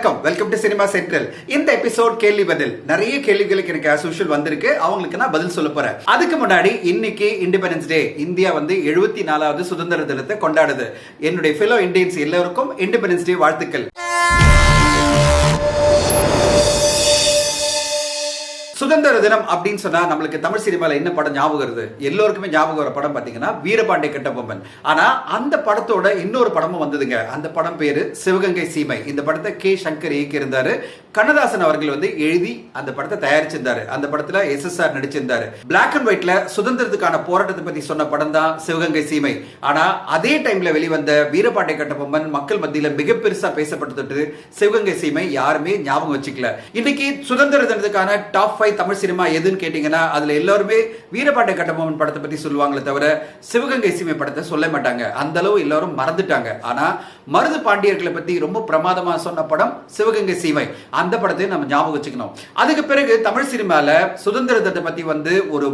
வணக்கம், welcome to cinema central. இந்த episode கேள்வி பதில். நிறைய கேள்விகளுக்கு எனக்கு as usual வந்திருக்கு. அவங்களுக்கு நான் பதில் சொல்ல போறேன். அதுக்கு முன்னாடி இன்னைக்கு இண்டிபெண்டன்ஸ் டே. இந்தியா 74வது சுதந்திர தினத்தை கொண்டாடுது. என்னுடைய ஃபெலோ இந்தியன்ஸ் எல்லாருக்கும் இண்டிபெண்டன்ஸ் டே வாழ்த்துக்கள். சுதந்திர தினம் அப்படின்னு சொன்னா நம்மளுக்கு தமிழ் சினிமால என்ன படம் ஞாபகம் வருது? எல்லோருக்குமே ஞாபகம் வர படம் பாத்தீங்கன்னா வீரபாண்டிய கட்டபொம்மன். ஆனா அந்த படத்தோட இன்னொரு படமும் வந்ததுங்க. அந்த படம் பேரு சிவகங்கை சீமை. இந்த படத்தை கே சங்கர் இயக்கி இருந்தாரு. கண்ணதாசன் அவர்கள் எழுதி அந்த படத்தை தயாரிச்சிருந்தாரு. அந்த படத்துல SSR நடிச்சிருந்தாரு. பிளாக் அண்ட் ஒயிட்ல சுதந்திரத்துக்கான போராட்டத்தை பத்தி சொன்ன படம் தான் சிவகங்கை சீமை. ஆனா அதே டைம்ல வெளிவந்த வீரபாண்டிய கட்டபொம்மன் மக்கள் மத்தியில மிக பெருசா பேசப்பட்டு சிவகங்கை சீமை யாருமே ஞாபகம் வச்சுக்கல. இன்னைக்கு சுதந்திர தினத்துக்கான டாப் 5 தமிழ் சினிமா எதுன்னு கேட்டீங்கன்னா அதுல எல்லாருமே வீரபாண்டிய கட்டபொம்மன் படத்தை பத்தி சொல்லுவாங்களே தவிர சிவகங்கை சீமை படத்தை சொல்ல மாட்டாங்க. அந்த அளவு எல்லாரும் மறந்துட்டாங்க. ஆனா மருது பாண்டியர்களை பத்தி ரொம்ப பிரமாதமா சொன்ன படம் சிவகங்கை சீமை. அந்த படத்தை நம்ம ஞாபகம் வச்சுக்கணும். அதுக்கு பிறகு தமிழ் சினிமால சுதந்திர தினத்தை பத்தி ஒரு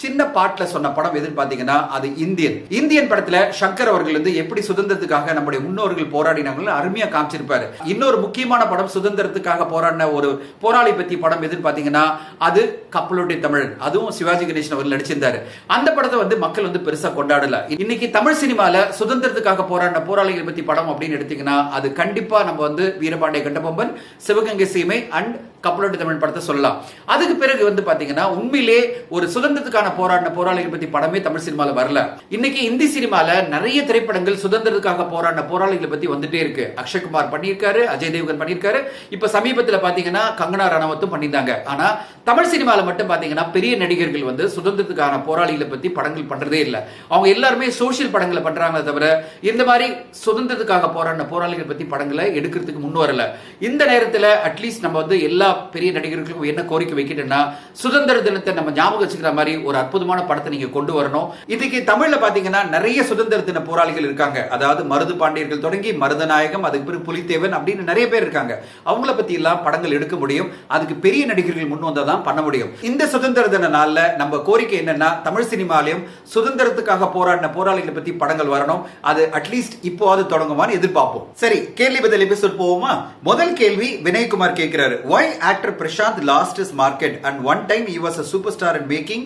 சின்ன பாட்டுல சொன்ன படம் எதுன்னு பாத்தீங்கன்னா அது இந்தியன் படத்துல சங்கர் அவர்கள் எப்படி சுதந்திரத்துக்காக நம்முடைய முன்னோர்கள் போராடினாங்க அருமையா காமிச்சிருப்பாரு. இன்னொரு முக்கியமான படம் சுதந்திரத்துக்காக போராடின ஒரு போராளி பத்தி படம் எதுன்னு பாத்தீங்கன்னா அது கப்பலோட்டிய தமிழன். அதுவும் சிவாஜி கணேசன் அவர்கள் நடிச்சிருந்தாரு. அந்த படத்தை மக்கள் பெருசா கொண்டாடல. இன்னைக்கு தமிழ் சினிமால சுதந்திரத்துக்காக போராடின போராளிகள் பத்தி படம் அப்படின்னு எடுத்தீங்கன்னா அது கண்டிப்பா நம்ம வீரபாண்டிய கட்டபொம்மன், சிவகங்கை சீமை அண்ட் கப்பலோட்டிய தமிழ் படத்தை சொல்லலாம். அதுக்கு பிறகு பாத்தீங்கன்னா உண்மையிலே ஒரு சுதந்திரத்துக்கான போராடின போராளிகள் பத்தி படமே தமிழ் சினிமால வரல. இன்னைக்கு இந்தி சினிமால நிறைய திரைப்படங்கள் சுதந்திரத்துக்காக போராடின போராளிகளை பத்தி வந்துட்டே இருக்கு. அக்ஷய்குமார் பண்ணியிருக்காரு, அஜய் தேவ்கன் பண்ணியிருக்காரு. இப்ப சமீபத்தில் பாத்தீங்கன்னா கங்கனா ரனாவத்தும் பண்ணியிருந்தாங்க. ஆனா தமிழ் சினிமால மட்டும் பாத்தீங்கன்னா பெரிய நடிகர்கள் சுதந்திரத்துக்கான போராளிகளை பத்தி படங்கள் பண்றதே இல்லை. அவங்க எல்லாருமே சோசியல் படங்களை பண்றாங்களே தவிர இந்த மாதிரி சுதந்திரத்துக்காக போராடின போராளிகள் பத்தி படங்களை எடுக்கிறதுக்கு முன் வரல. இந்த நேரத்தில் அட்லீஸ்ட் நம்ம எல்லா பெரிய நடிகர்களுக்கும் என்ன கோரிக்கை வைக்கிட்டோம்னா சுதந்திர தினத்தை நம்ம ஞாபகம் வச்சுக்கிற மாதிரி ஒரு அற்புதமான படத்தை நீங்க கொண்டு வரணும். இதுக்கு தமிழ்ல பாத்தீங்கன்னா நிறைய சுதந்திர தின போராளிகள் இருக்காங்க. அதாவது மருது பாண்டியர்கள் தொடங்கி மருதநாயகம், அதுக்கு பிறகு புலித்தேவன் அப்படின்னு நிறைய பேர் இருக்காங்க. அவங்கள பத்தி எல்லாம் படங்கள் எடுக்க முடியும். அதுக்கு பெரிய நடிகர்கள் முன் வந்தாதான் பண்ண முடியும். இந்த சுதந்திர தின நாள்ல நம்ம கோரிக்கை என்னன்னா தமிழ் சினிமாலையும் சுதந்திரத்துக்காக போராடின போராளிகளை பத்தி படங்கள் வரணும். அது அட்லீஸ்ட் இப்போது தொடங்குமான்னு எதிர்பார்ப்போம். சரி, கேள்வி பதில் எபிசோட் போவோமா? முதல் கேள்வி வினய்குமார் கேட்கிறாரு. Why actor Prashant lost his market and one time he was a superstar in making,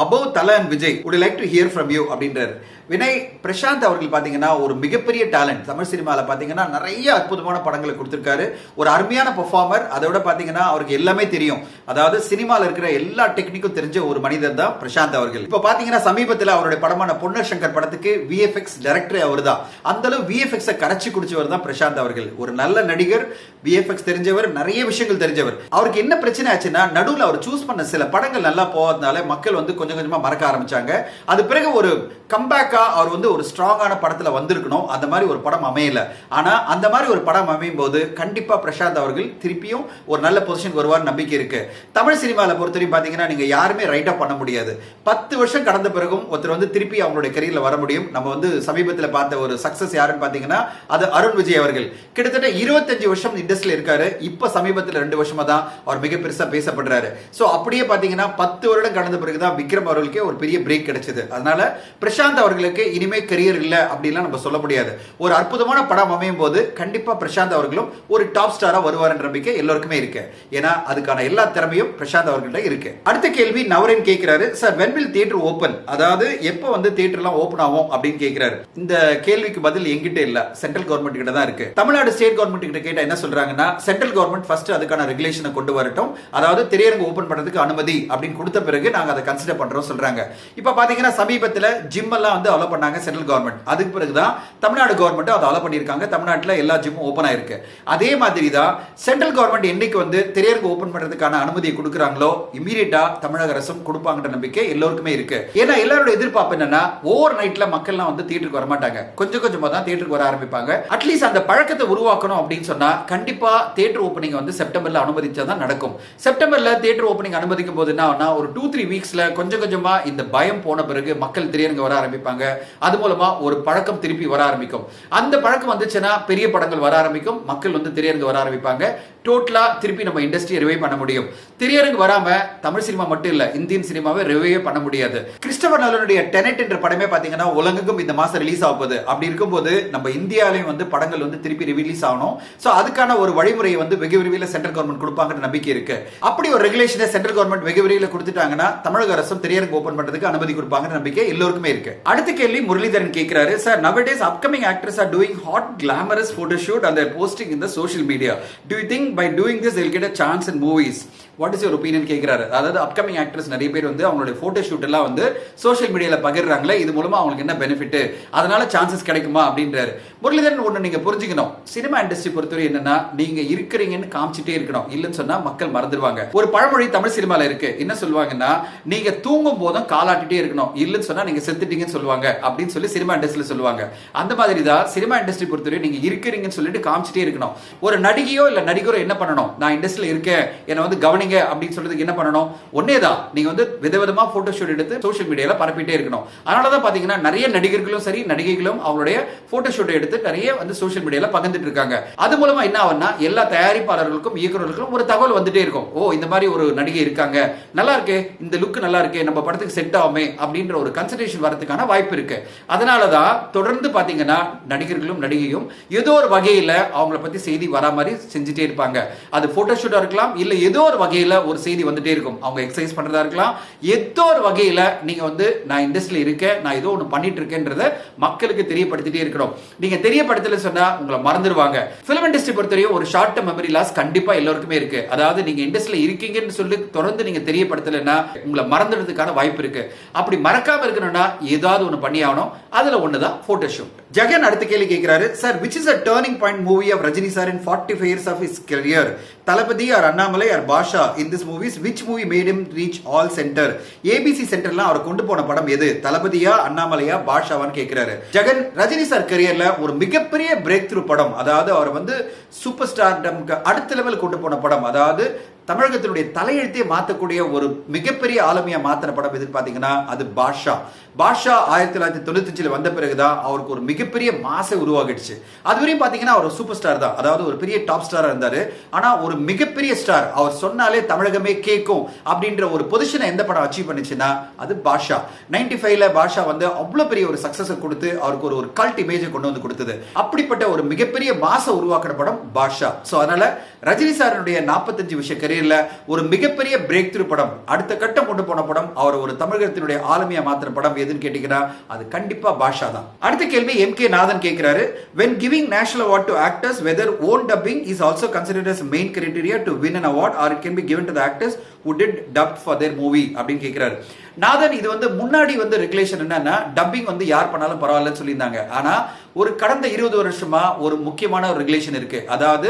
above Thala and Vijay? Would you like to hear from you? அப்படின்றாரு. வினய், பிரசாந்த் அவர்கள் பாத்தீங்கன்னா ஒரு மிகப்பெரிய டேலண்ட். தமிழ் சினிமால பாத்தீங்கன்னா நிறைய அற்புதமான படங்களை கொடுத்திருக்காரு. ஒரு அருமையான பெர்ஃபார்மர். அதோட பாத்தீங்கன்னா அவருக்கு எல்லாமே தெரியும். அதாவது சினிமால இருக்கிற எல்லா டெக்னிக்கும் தெரிஞ்ச ஒரு மனிதர் தான் பிரசாந்த் அவர்கள். இப்ப பாத்தீங்கன்னா சமீபத்தில் அவருடைய படமான பொன்னர் சங்கர் படத்துக்கு VFX டைரக்டர் அவர் தான். அந்த அளவு VFX கரைச்சி குடிச்சவர் தான் பிரசாந்த் அவர்கள். ஒரு நல்ல நடிகர், VFX தெரிஞ்சவர், நிறைய விஷயங்கள் தெரிஞ்சவர். அவருக்கு என்ன பிரச்சனை ஆச்சுன்னா நடுவில் அவர் சூஸ் பண்ண சில படங்கள் நல்லா போவதனால மக்கள் கொஞ்சம் கொஞ்சமா மறக்க ஆரம்பிச்சாங்க. அது பிறகு ஒரு கம்பேக் அவர் ஒரு ஸ்ட்ராங்கான படத்துல வந்திருக்கணும். அந்த மாதிரி ஒரு படம் அமையல. ஆனா அந்த மாதிரி ஒரு படம் அமையும் போது கண்டிப்பா பிரசாந்த் அவர்கள் திருப்பியும் ஒரு நல்ல பொசிஷன் வருவார் நம்பிக்கை இருக்கு. தமிழ் சினிமால பொறுத்தவரைக்கும் பாத்தீங்கன்னா நீங்க யாருமே ரைட்டா பண்ண முடியாது. 10 வருஷம் கடந்த பிறகும் ஒருத்தர் திருப்பி அவங்களுடைய கரியர்ல வர முடியும். நம்ம சமீபத்தில் பார்த்த ஒரு சக்சஸ் யாருன்னு பாத்தீங்கன்னா அது அருண் விஜய் அவர்கள். கிட்டத்தட்ட 25 வருஷம் இண்டஸ்ட்ரியில இருக்காரு. இப்ப சமீபத்தில் 2 வருஷமா தான் அவர் மிக பெருசா பேசப்படுறாரு. சோ அப்படியே பாத்தீங்கன்னா 10 வருடம் கடந்த பிறகுதான் விக்ரம் அவர்களுக்கே ஒரு பெரிய பிரேக் கிடைச்சது. அதனால பிரசாந்த் அவர்களுக்கு இனிமே கரியர் இல்ல அப்படிலாம் நம்ம சொல்ல முடியாது. ஒரு அற்புதமான படம் அமையும் போது கண்டிப்பா பிரசாந்த் அவர்களும் ஒரு டாப் ஸ்டாரா வருவார் என்ற நம்பிக்கை எல்லாருக்குமே இருக்கு. ஏன்னா அதுக்கான எல்லா திறமையும் பிரசாந்த் அவர்கள்ட்ட இருக்கு. அடுத்த கேள்வி நவரன் கேட்கிறாரு. Sir, when will theater open? அதாவது எப்ப தியேட்டர் எல்லாம் ஓபன் ஆகும் அப்படின்னு கேட்கிறாரு. இந்த கேள்விக்கு பதில் எங்கிட்ட இல்ல, சென்ட்ரல் கவர்மெண்ட் கிட்ட தான் இருக்கு. தமிழ்நாடு ஸ்டேட் கவர்மெண்ட் கிட்ட கேட்டா என்ன சொல்றாங்கன்னா சென்ட்ரல் கவர்மெண்ட் ஃபர்ஸ்ட் அதுக்கான ரெகுலேஷனை கொண்டு வரட்டும். அதாவது திரையரங்கு ஓபன் பண்றதுக்கு அனுமதி அப்படின்னு கொடுத்த பிறகு நாங்க அதை கன்சிடர் பண்றோம் சொல்றாங்க. இப்ப பாத்தீங்கன்னா சமீபத்தில் ஜிம் எல்லாம் அலோ பண்ணாங்க சென்ட்ரல் கவர்மெண்ட். அதுக்கு பிறகுதான் தமிழ்நாடு கவர்மெண்ட் அதை அலோ பண்ணிருக்காங்க. தமிழ்நாட்டில் எல்லா ஜிம்மும் ஓபன் ஆயிருக்கு. அதே மாதிரி தான் சென்ட்ரல் கவர்மெண்ட் என்னைக்கு திரையரங்கு ஓபன் பண்றதுக்கான அனுமதியை கொடுக்குறாங்களோ இமீடியட்டா தமிழக அரசும் கொடுப்பாங்கன்ற நம்பிக்கை எல்லோருக்குமே இருக்கு. ஏன்னா எல்லாரோட எதிர்பார்ப்பு என்னன்னா ஓவர் நைட்ல மக்கள்லாம் தியேட்டருக்கு வர மாட்டாங்க. கொஞ்சம் கொஞ்சமா தான் தியேட்டருக்கு வர ஆரம்பிப்பாங்க. அட்லீஸ்ட் அந்த பழக்கத்தை உருவாக்கணும் அப்படின்னு சொன்னா கண்டிப்பா தியேட்டர் ஓப்பனிங் செப்டம்பர்ல அனுமதிச்சாதான் நடக்கும். செப்டம்பர்ல தியேட்டர் ஓப்பனிங் அனுமதிக்கும் போது என்ன ஒரு 2-3 வீக்ஸ்ல கொஞ்சம் கொஞ்சமா இந்த பயம் போன பிறகு மக்கள் திரையரங்கு வர ஆரம்பிப்பாங்க. அது மூலமா ஒரு பழக்கம் திருப்பி வர ஆரம்பிக்கும். அந்த பழக்கம் வந்துச்சுன்னா பெரிய படங்கள் வர ஆரம்பிக்கும். மக்கள் திரையரங்கு வர ஆரம்பிப்பாங்க. டோட்டலா திருப்பி நம்ம இண்டஸ்ட்ரியை ரிவைவ் பண்ண முடியும். திரையரங்கு வராம தமிழ் சினிமா மட்டும் இல்ல, இந்தியன் சினிமாவை ரிவைவ் பண்ண முடியாது. கிறிஸ்டோபர் நோலனுடைய டெனட் என்ற படமே பாத்தீங்கன்னா உலகெங்கும் இந்த மாசம் ரிலீஸ் ஆக போகுது. அப்படி இருக்கும்போது நம்ம இந்தியாலையும் வந்து படங்கள் வந்து திருப்பி ரிலீஸ் ஆகணும். சோ அதுக்கான ஒரு வழிமுறையை வந்து வெகு விரைவில் சென்ட்ரல் கவர்மெண்ட் கொடுப்பாங்கன்ற நம்பிக்கை இருக்கு. அப்படி ஒரு ரெகுலேஷனை சென்ட்ரல் கவர்மெண்ட் வெகு விரைவில் கொடுத்துட்டாங்கன்னா தமிழக அரசும் திரையரங்கு ஓபன் பண்றதுக்கு அனுமதி கொடுப்பாங்கன்ற நம்பிக்கை எல்லோருக்குமே இருக்கு. அடுத்த கேள்வி முரளிதரன் கேட்கிறாரு, sir nowadays upcoming actors are doing hot glamorous photo shoot and they're posting in the social media. Do you think by doing this they'll get a chance in movies? What is your opinion கேட்கிறாரு. அதாவது upcoming actors நிறைய பேர் வந்து அவங்களுடைய photo shoot எல்லாம் வந்து social மீடியால பகிர்றாங்களே, இது மூலமா அவங்களுக்கு என்ன பெனிஃபிட், அதனால சான்சஸ் கிடைக்குமா அப்படின்றாரு. முரளிதரன் ஒண்ணு நீங்க புரிஞ்சுக்கணும், சினிமா இண்டஸ்ட்ரி பொறுத்தவரை என்னன்னா நீங்க இருக்கிறீங்கன்னு காமிச்சிட்டே இருக்கணும். இல்லன்னு சொன்னா மக்கள் மறந்துடுவாங்க. ஒரு பழமொழி தமிழ் சினிமால இருக்கு, என்ன சொல்லுவாங்கன்னா நீங்க தூங்கும் போதும் காலாட்டிட்டே இருக்கணும், இல்லன்னு சொன்னா நீங்க செத்துட்டீங்கன்னு சொல்லுவாங்க அப்படின்னு சொல்லி சினிமா இண்டஸ்ட்ரியில சொல்லுவாங்க. அந்த மாதிரி தான் சினிமா இண்டஸ்ட்ரி பொறுத்தவரை நீங்க இருக்கிறீங்கன்னு சொல்லிட்டு காமிச்சிட்டே இருக்கணும். ஒரு நடிகையோ இல்ல நடிகரோ என்ன பண்ணணும், நான் இண்டஸ்ட்ரியில இருக்கேன் என்ன வந்து கவனிங்க அப்படின்னு சொல்றதுக்கு என்ன பண்ணணும், ஒன்னேதான் நீங்க வந்து விதவிதமா போட்டோ ஷூட் எடுத்து சோஷியல் மீடியால பரப்பிட்டே இருக்கணும். அதனாலதான் பாத்தீங்கன்னா நிறைய நடிகர்களும் சரி நடிகைகளும் அவங்களுடைய போட்டோ ஷூட் எடுத்து நிறைய வந்து சோஷியல் மீடியால பகிர்ந்துட்டு இருக்காங்க. அது மூலமா என்ன ஆகும்னா எல்லா தயாரிப்பாளர்களுக்கும் இயக்குநர்களுக்கும் ஒரு தகவல் வந்துட்டே இருக்கும். ஓ இந்த மாதிரி ஒரு நடிகை இருக்காங்க, நல்லா இருக்கு, இந்த லுக் நல்லா இருக்கு, நம்ம படத்துக்கு செட் ஆகுமே அப்படின்ற ஒரு கன்சல்டேஷன் வரதுக்கான வாய்ப்பு இருக்கு. அதனாலதான் தொடர்ந்து பாத்தீங்கன்னா நடிகர்களும் நடிகையும் ஏதோ ஒரு வகையில அவங்கள பத்தி செய்தி வரா மாதிரி செஞ்சுட்டே இருப்பாங்க. அது போட்டோ ஷூட்டா இருக்கலாம், இல்ல ஏதோ ஒரு வகையில ஒரு செய்தி வந்துட்டே இருக்கும். அவங்க எக்ஸசைஸ் பண்றதா இருக்கலாம், ஏதோ ஒரு வகையில நீங்க வந்து நான் இண்டஸ்ட்ரியில இருக்கேன், நான் ஏதோ ஒன்று பண்ணிட்டு இருக்கேன்றத மக்களுக்கு தெரியப்படுத்திட்டே இருக்கணும். நீங்க தெரியப்படுத்தல சொன்னா உங்களை மறந்துடுவாங்க. பிலிம் இண்டஸ்ட்ரி பொறுத்தவரையும் ஒரு ஷார்ட் டர்ம் மெமரி லாஸ் கண்டிப்பா எல்லாருக்குமே இருக்கு. அதாவது நீங்க இண்டஸ்ட்ரியில இருக்கீங்கன்னு சொல்லி தொடர்ந்து நீங்க தெரியப்படுத்தலைன்னா உங்களை மறந்துடுறதுக்கான வாய்ப்பு இருக்கு. அப்படி மறக்காம இருக்கணும்னா ஏதாவது ஒன்று பண்ணி ஆகணும். அதுல ஒண்ணுதான் போட்டோ ஷூட். ஜெகன் அடுத்த கேள்வி கேட்கிறாரு, sir which is a turning point movie of Rajini sir in 45 years of his career? Thalapathy or Annamalai or Baasha in this movies which movie made him reach all center? ABC சென்டர்லாம் அவர் கொண்டு போன படம் எது, தளபதியா அண்ணாமலையா பாஷாவான்னு கேட்கிறாரு. ஜெகன் ரஜினி சார் கரியர்ல ஒரு மிகப்பெரிய பிரேக் த்ரூ படம், அதாவது அவர் வந்து சூப்பர் ஸ்டார்டம்க்கு அடுத்த லெவல் கொண்டு போன படம், அதாவது தமிழகத்தினுடைய தலையெழுத்தையே மாற்றக்கூடிய ஒரு மிகப்பெரிய ஆளுமையா மாத்தின படம் எதுன்னு பாத்தீங்கன்னா அது பாஷா. பாஷா 1995 வந்த பிறகுதான் அவருக்கு ஒரு மிகப்பெரிய மாசை உருவாகிடுச்சு. அதுவரையும் பாத்தீங்கன்னா அவர் சூப்பர் ஸ்டார் தான், அதாவது ஒரு பெரிய டாப் ஸ்டாரா இருந்தாரு. ஆனா ஒரு மிகப்பெரிய ஸ்டார், அவர் சொன்னாலே தமிழகமே கேட்கும் அப்படின்ற ஒரு பொசிஷனை எந்த படம் அச்சீவ் பண்ணுச்சுன்னா அது பாஷா. 95ல பாஷா வந்து அவ்வளவு பெரிய ஒரு சக்சஸ் கொடுத்து அவருக்கு ஒரு கல்ட் இமேஜை கொண்டு வந்து கொடுத்தது. அப்படிப்பட்ட ஒரு மிகப்பெரிய மாசை உருவாக்குற படம் பாஷா. சோ அதனால ரஜினி சாருடைய 45 வருஷ கரியர்ல ஒரு மிகப்பெரிய பிரேக் த்ரூ படம், அடுத்த கட்டம் கொண்டு போன படம், அவர் ஒரு தமிழகத்தினுடைய ஆளுமையா மாத்திர படம் எதுன்னு கேட்டீங்கன்னா அது கண்டிப்பா பாஷா தான். அடுத்த கேள்வி MK நாதன் கேட்கிறாரு, when giving national award to actors whether own dubbing is also considered as main criteria to win an award or it can be given to the actors who did dubbed for their movie அப்படின்னு கேட்கிறாரு. நாதன் இது வந்து முன்னாடி வந்து regulation என்னன்னா dubbing வந்து யார் பண்ணாலும் பரவாயில்லன்னு சொல்லியிருந்தாங்க. ஆனா ஒரு கடந்த 20 வருஷமா ஒரு முக்கியமான ஒரு ரெகுலேஷன் இருக்கு. அதாவது